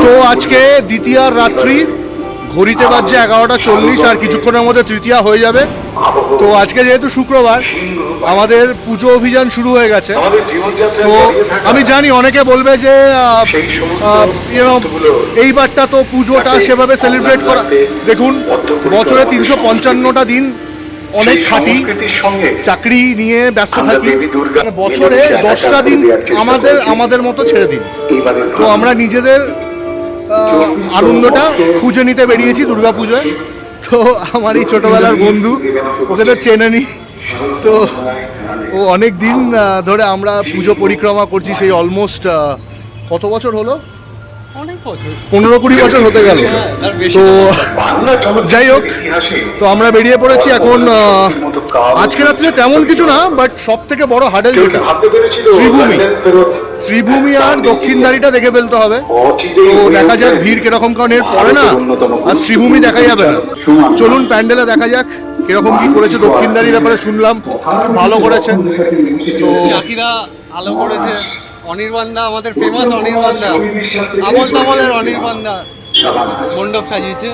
তো আজকে দ্বিতীয়ার রাত্রি, ঘড়িতে বাজছে 11:40, আর কিছুক্ষণের মধ্যে তৃতীয়া হয়ে যাবে। তো আজকে যেহেতু শুক্রবার, আমাদের পুজো অভিযান শুরু হয়ে গেছে। তো আমি জানি অনেকে বলবে যে এইবারটা তো পুজোটা সেভাবে সেলিব্রেট করা, দেখুন বছরে 355টা দিন অনেক খাটি, চাকরি নিয়ে ব্যস্ত থাকি, বছরে 10টা দিন আমাদের মতো ছেড়ে দিন। তো আমরা নিজেদের আনন্দটা খুঁজে নিতে বেরিয়েছি দুর্গাপুজোয়। তো আমার এই ছোটবেলার বন্ধু, ওকে তো চেনেনি, তো ও অনেক দিন ধরে আমরা পুজো পরিক্রমা করছি, সেই অলমোস্ট কত বছর হলো, 15-20 বছর হতে গেল। তো যাই হোক, তো আমরা বেরিয়ে পড়েছি এখন। আজকে রাত্রে তেমন কিছু না, বাট সব থেকে বড় হাডেল যেটা শ্রীভূমি আর দক্ষিণদারিটা দেখে ফেলতে হবে। তো দেখা যাক ভিড় কিরকম, কারণ এর পরে না আর শ্রীভূমি দেখা যাবে না। চলুন প্যান্ডেলে দেখা যাক কিরকম কি করেছে। দক্ষিণদারির ব্যাপারে শুনলাম ভালো করেছে, তো আলো করেছে। অনির্বাণদা, আমাদের ফেমাস অনির্বাণদা, আবল তাবলের অনির্বাণদা মণ্ডপ সাজিয়েছে।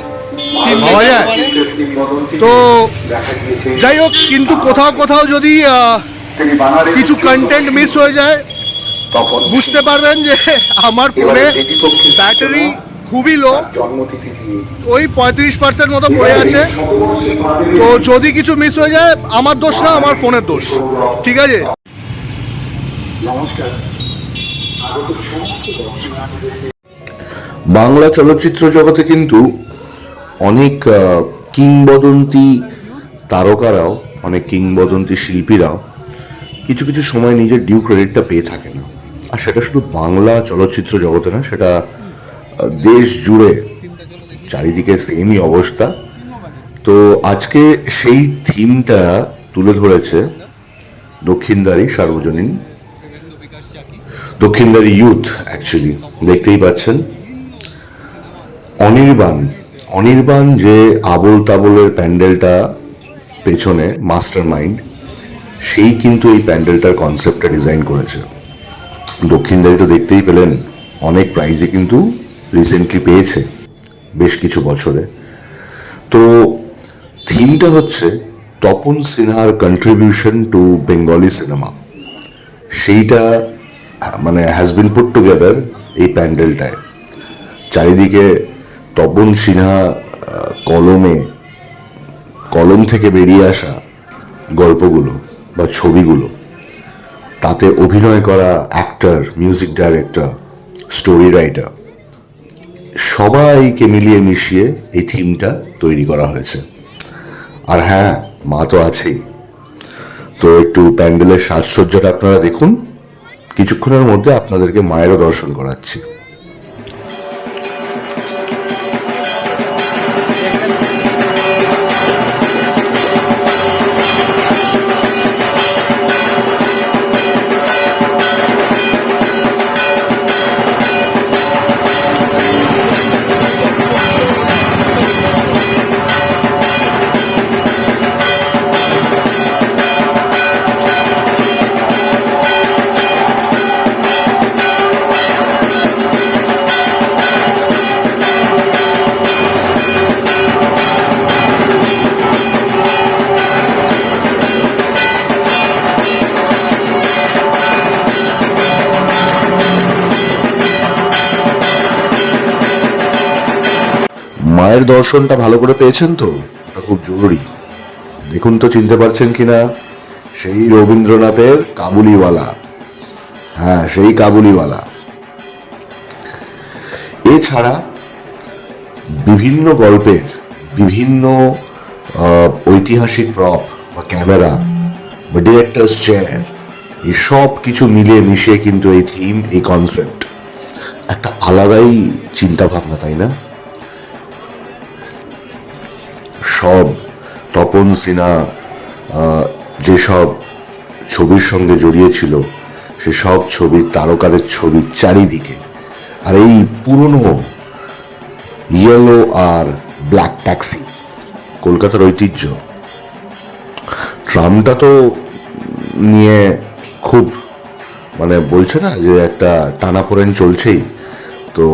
তো যাই হোক, কিন্তু কোথাও কোথাও যদি কিছু কন্টেন্ট মিস হয়ে যায়, বুঝতে পারবেন যে আমার ফোনে ব্যাটারি খুবই লো, ওই 35% মতো পড়ে আছে। তো যদি কিছু মিস হয়ে যায়, আমার দোষ না, আমার ফোনের দোষ, ঠিক আছে? বাংলা চলচ্চিত্র জগতে কিন্তু অনেক কিংবদন্তি তারকারাও, অনেক কিংবদন্তি শিল্পীরাও কিছু কিছু সময় নিজের ডিউ ক্রেডিটটা পেয়ে থাকে না। আর সেটা শুধু বাংলা চলচ্চিত্র জগতে না, সেটা দেশ জুড়ে চারিদিকে সেমই অবস্থা। তো আজকে সেই থিমটা তুলে ধরেছে দক্ষিণদারি সার্বজনীন, দক্ষিণদারি ইউথ। অ্যাকচুয়ালি দেখতেই পাচ্ছেন অনির্বাণ যে আবল তাবলের প্যান্ডেলটা পেছনে মাস্টার মাইন্ড, সেই কিন্তু এই প্যান্ডেলটার কনসেপ্টটা ডিজাইন করেছে। দক্ষিণদারি তো দেখতেই পেলেন, অনেক প্রাইজে কিন্তু রিসেন্টলি পেয়েছে বেশ কিছু বছরে। তো থিমটা হচ্ছে তপন সিনহার কন্ট্রিবিউশন টু বেঙ্গলি সিনেমা, সেইটা মানে হ্যাজ বিন পুট টুগেদার এই প্যান্ডেলটায়। চারিদিকে তপন সিনহা কলম থেকে বেরিয়ে আসা গল্পগুলো বা ছবিগুলো, তাতে অভিনয় করা actor, music director, story writer, সবাইকে মিলিয়ে মিশিয়ে এই থিমটা তৈরি করা হয়েছে। আর হ্যাঁ, মা তো আছেই। তো একটু প্যান্ডেলের সাজসজ্জাটা আপনারা দেখুন, কিছুক্ষণের মধ্যে আপনাদেরকে মায়েরও দর্শন করাচ্ছি। মায়ের দর্শনটা ভালো করে পেয়েছেন তো? এটা খুব জরুরি। দেখুন তো চিনতে পারছেন কিনা, সেই রবীন্দ্রনাথের কাবুলিওয়ালা। হ্যাঁ, সেই কাবুলিওয়ালা। এছাড়া বিভিন্ন গল্পের বিভিন্ন ঐতিহাসিক প্রপ বা ক্যামেরা বা ডিরেক্টরস চেয়ার, এই সব কিছু মিলিয়ে মিশিয়ে কিন্তু এই থিম, এই কনসেপ্ট একটা আলাদাই চিন্তা ভাবনা, তাই না? সব তপন সিনহা যেসব ছবির সঙ্গে জড়িয়েছিল, সেসব ছবির তারকাদের ছবি চারিদিকে। আর এই পুরনো ইয়েলো আর ব্ল্যাক ট্যাক্সি, কলকাতার ঐতিহ্য। ট্রামটা তো নিয়ে খুব মানে বলছে না যে একটা টানাপোড়েন চলছেই। তো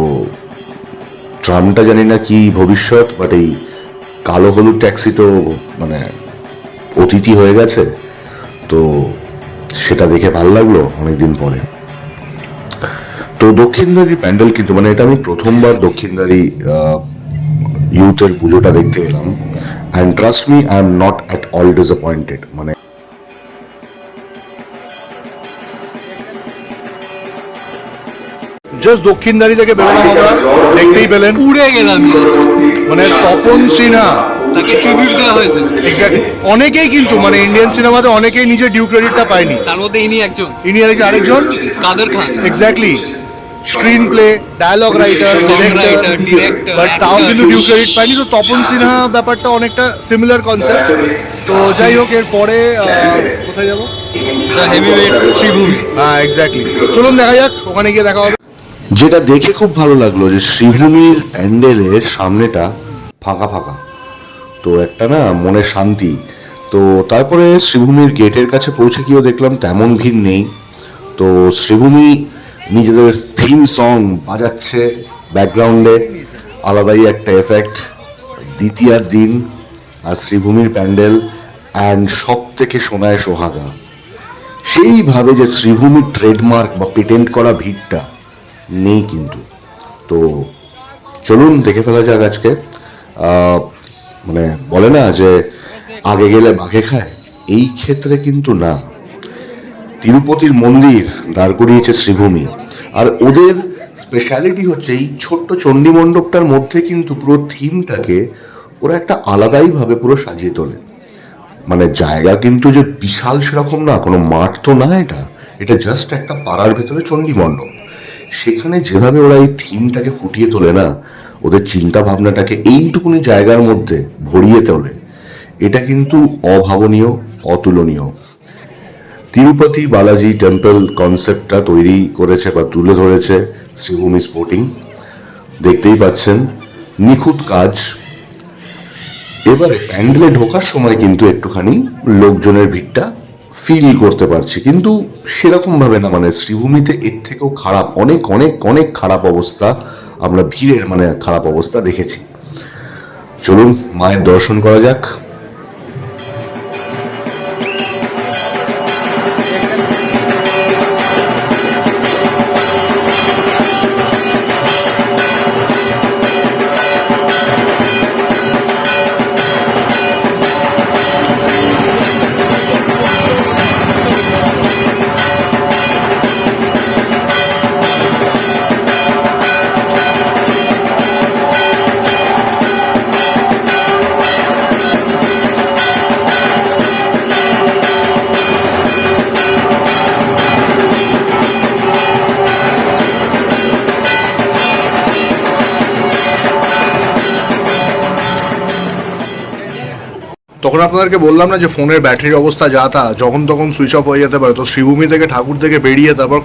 ট্রামটা জানি না কি ভবিষ্যৎ, বাট এই কালো হলুদ ট্যাক্সি তো মানে অতিথি হয়ে গেছে, তো সেটা দেখে ভালো লাগলো অনেকদিন পরে। তো দক্ষিণদারি প্যান্ডেল কিন্তু মানে এটা আমি প্রথমবার দক্ষিণদারি ইউথের পুজোটা দেখতে এলাম, and trust me I am not at all disappointed. মানে জাস্ট দক্ষিণদারি থেকে বেরোলাম আমরা, দেখতেই পেলেন পুড়ে গেলাম just। মানে তপন সিনহা তাকে ট্রিবিউট দেওয়া হয়েছে, এক্স্যাক্টলি। অনেকেই কিন্তু মানে ইন্ডিয়ান সিনেমাতে অনেকেই নিজের ডিউ ক্রেডিটটা পায়নি, তার মধ্যে ইনি একজন, ইনি আরেকজন Kader Khan. Exactly, screenplay, dialogue writer, Songwriter, director, but তাও actor। কিন্তু ডিউ ক্রেডিট পায়নি। তো তপন সিনহা ব্যাপারটা অনেকটা সিমিলার কনসেপ্ট। তো যাই হোক, এরপরে কোথায় যাবো? The heavyweight Sreebhumi. হ্যাঁ এক্স্যাক্টলি, চলুন দেখা যাক, ওখানে গিয়ে দেখা হবে। যেটা দেখে খুব ভালো লাগলো যে শ্রীভূমির প্যান্ডেলের সামনেটা ফাঁকা ফাঁকা, তো একটা না মনে শান্তি। তো তারপরে শ্রীভূমির গেটের কাছে পৌঁছে গিয়েও দেখলাম তেমন ভিড় নেই। তো শ্রীভূমি নিজেদের থিম সং বাজাচ্ছে ব্যাকগ্রাউন্ডে, আলাদাই একটা এফেক্ট। দ্বিতীয়ার দিন আর শ্রীভূমির প্যান্ডেল, অ্যান্ড সব থেকে সোনায় সোহাগা। সেইভাবে যে শ্রীভূমির ট্রেডমার্ক বা পেটেন্ট করা ভিড়টা নেই কিন্তু। তো চলুন দেখে ফেলা যাক আজকে। মানে বলে না যে আগে গেলে বাঘে খায়, এই ক্ষেত্রে কিন্তু না। তিরুপতির মন্দির দাঁড় করিয়েছে শ্রীভূমি, আর ওদের স্পেশালিটি হচ্ছে এই ছোট্ট চণ্ডী মণ্ডপটার মধ্যে কিন্তু পুরো থিমটাকে ওরা একটা আলাদাইভাবে পুরো সাজিয়ে তোলে। মানে জায়গা কিন্তু যে বিশাল সেরকম না, কোনো মাঠ তো না, এটা জাস্ট একটা পাড়ার ভেতরে চণ্ডী মণ্ডপ। সেখানে যেভাবে ওরা এই থিমটাকে ফুটিয়ে তোলে না, ওদের চিন্তা ভাবনাটাকে এইটুকুনি জায়গার মধ্যে ভরিয়ে তোলে, এটা কিন্তু অভাবনীয়, অতুলনীয়। তিরুপতি বালাজি টেম্পল কনসেপ্টটা তৈরি করেছে বা তুলে ধরেছে শ্রীভূমি স্পোর্টিং। দেখতেই পাচ্ছেন নিখুঁত কাজ। এবারে প্যান্ডেলে ঢোকার সময় কিন্তু একটুখানি লোকজনের ভিড়টা ফিল করতে পারছি, কিন্তু সেরকম ভাবে না। মানে শ্রীভূমিতে এর থেকেও খারাপ, অনেক অনেক অনেক খারাপ অবস্থা, আমরা ভিড়ের মানে খারাপ অবস্থা দেখেছি। চলুন মায়ের দর্শন করা যাক। তখন আপনাদেরকে বললাম না যে ফোনের ব্যাটারির অবস্থা যা তা, যখন তখন সুইচ অফ হয়ে যেতে পারে। তো শ্রীভূমি থেকে ঠাকুর থেকে বেরিয়ে তারপর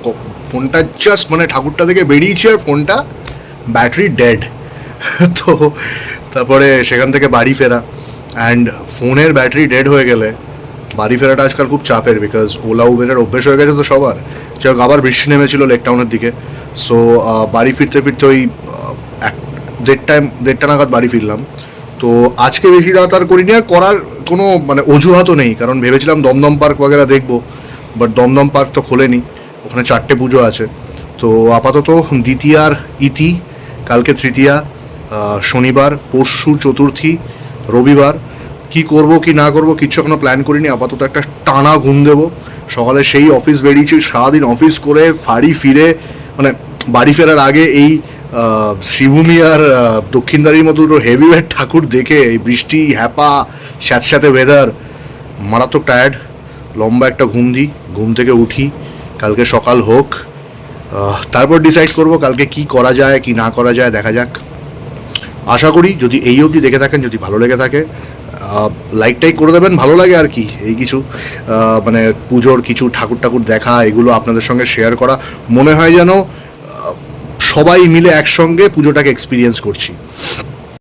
ফোনটা জাস্ট মানে ঠাকুরটা থেকে বেরিয়েছে আর ফোনটা ব্যাটারি ডেড। তো তারপরে সেখান থেকে বাড়ি ফেরা, অ্যান্ড ফোনের ব্যাটারি ডেড হয়ে গেলে বাড়ি ফেরাটা আজকাল খুব চাপের, বিকজ ওলা উবেরের অভ্যেস হয়ে গেছে তো সবার। যাই হোক, আবার বৃষ্টি নেমেছিল লেক টাউনের দিকে। সো বাড়ি ফিরতে ফিরতে ওই দেড়টা নাগাদ বাড়ি ফিরলাম। তো আজকে বেশি রাত আর করিনি, আর করার কোনো মানে অজুহাতও নেই, কারণ ভেবেছিলাম দমদম পার্ক বগেরা দেখবো, বাট দমদম পার্ক তো খোলেনি, ওখানে 4টে পুজো আছে। তো আপাতত দ্বিতীয়ার ইতি, কালকে তৃতীয়া, শনিবার, পরশু চতুর্থী, রবিবার কি করব কি না করব কিচ্ছু এখনো প্ল্যান করিনি। আপাতত একটা টানা ঘুম দেবো। সকালে সেই অফিস বেরিয়েছি, সারাদিন অফিস করে বাড়ি ফিরে মানে বাড়ি ফেরার আগে এই শ্রীভূমি আর দক্ষিণদারির মতো দুটো হেভিওয়েট ঠাকুর দেখে, এই বৃষ্টি, হ্যাপা, স্যাঁতস্যাঁতে ওয়েদার, মারাত্মক টায়ার্ড। লম্বা একটা ঘুম দিই, ঘুম থেকে উঠি, কালকে সকাল হোক, তারপর ডিসাইড করব কালকে কি করা যায় কি না করা যায়, দেখা যাক। আশা করি যদি এই অবধি দেখে থাকেন, যদি ভালো লেগে থাকে লাইকটাই করে দেবেন, ভালো লাগে আর কি। এই কিছু মানে পুজোর কিছু ঠাকুর দেখা, এগুলো আপনাদের সঙ্গে শেয়ার করা, মনে হয় যেন সবাই মিলে একসঙ্গে পুজোটাকে এক্সপিরিয়েন্স করছি।